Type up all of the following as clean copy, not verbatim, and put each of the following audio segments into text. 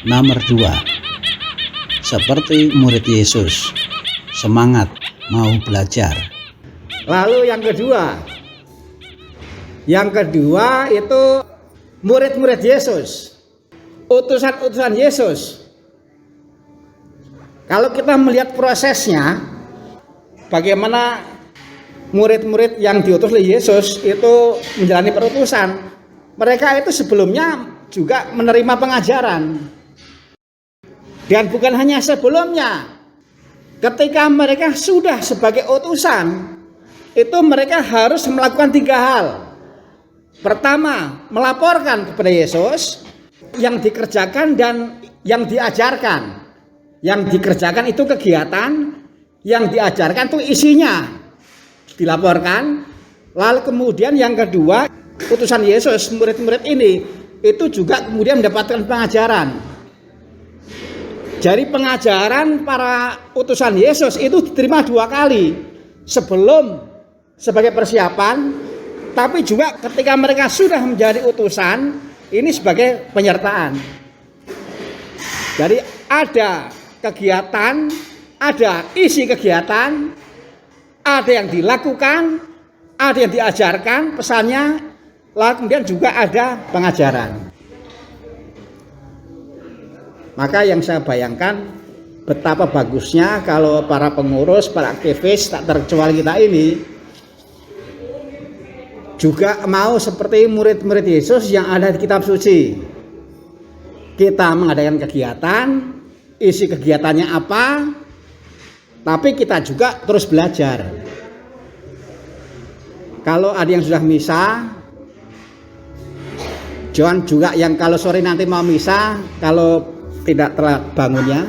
Nomor 2. Seperti murid Yesus, semangat mau belajar. Lalu yang kedua itu murid-murid Yesus, utusan-utusan Yesus. Kalau kita melihat prosesnya, bagaimana murid-murid yang diutus oleh Yesus itu menjalani perutusan, mereka itu sebelumnya juga menerima pengajaran. Dan bukan hanya sebelumnya, ketika mereka sudah sebagai utusan, itu mereka harus melakukan 3 hal. Pertama, melaporkan kepada Yesus yang dikerjakan dan yang diajarkan. Yang dikerjakan itu kegiatan, yang diajarkan itu isinya. Dilaporkan. Lalu kemudian yang kedua, utusan Yesus, murid-murid ini itu juga kemudian mendapatkan pengajaran. Jadi pengajaran para utusan Yesus itu diterima 2 kali. Sebelum sebagai persiapan, tapi juga ketika mereka sudah menjadi utusan, ini sebagai penyertaan. Jadi ada kegiatan, ada isi kegiatan, ada yang dilakukan, ada yang diajarkan pesannya, lalu kemudian juga ada pengajaran. Maka yang saya bayangkan betapa bagusnya kalau para pengurus, para aktivis, tak terkecuali kita ini juga mau seperti murid-murid Yesus yang ada di kitab suci. Kita mengadakan kegiatan, isi kegiatannya apa, tapi kita juga terus belajar. Kalau ada yang sudah misa, jangan juga yang kalau sore nanti mau misa, kalau tidak telat bangunnya,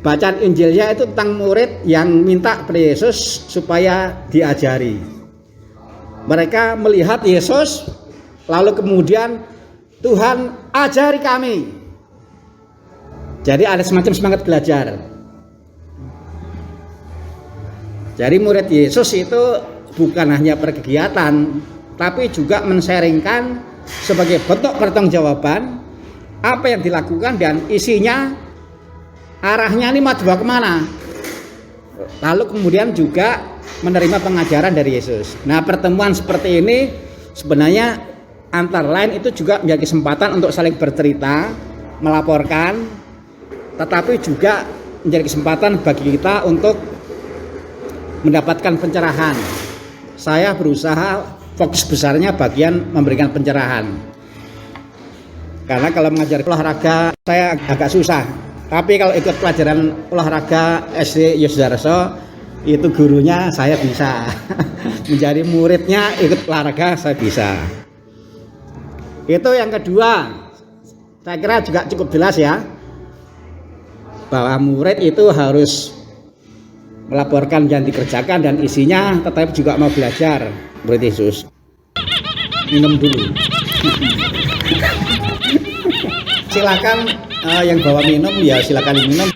bacaan Injilnya itu tentang murid yang minta pada Yesus supaya diajari. Mereka melihat Yesus, lalu kemudian Tuhan ajari kami. Jadi ada semacam semangat belajar. Jadi murid Yesus itu bukan hanya berkegiatan, tapi juga men-sharingkan sebagai bentuk pertanggungjawaban apa yang dilakukan dan isinya, arahnya ini mau dibawa kemana. Lalu kemudian juga menerima pengajaran dari Yesus. Nah, pertemuan seperti ini sebenarnya antara lain itu juga menjadi kesempatan untuk saling bercerita, melaporkan, tetapi juga menjadi kesempatan bagi kita untuk mendapatkan pencerahan. Saya berusaha fokus besarnya bagian memberikan pencerahan. Karena kalau mengajar olahraga saya agak susah. Tapi kalau ikut pelajaran olahraga SD Yosudarso, itu gurunya saya bisa. Menjadi muridnya ikut olahraga saya bisa. Itu yang kedua. Saya kira juga cukup jelas ya, bahwa murid itu harus melaporkan yang dikerjakan dan isinya, tetapi juga mau belajar. Murid Yesus. Minum dulu. Silakan yang bawa minum ya silakan minum.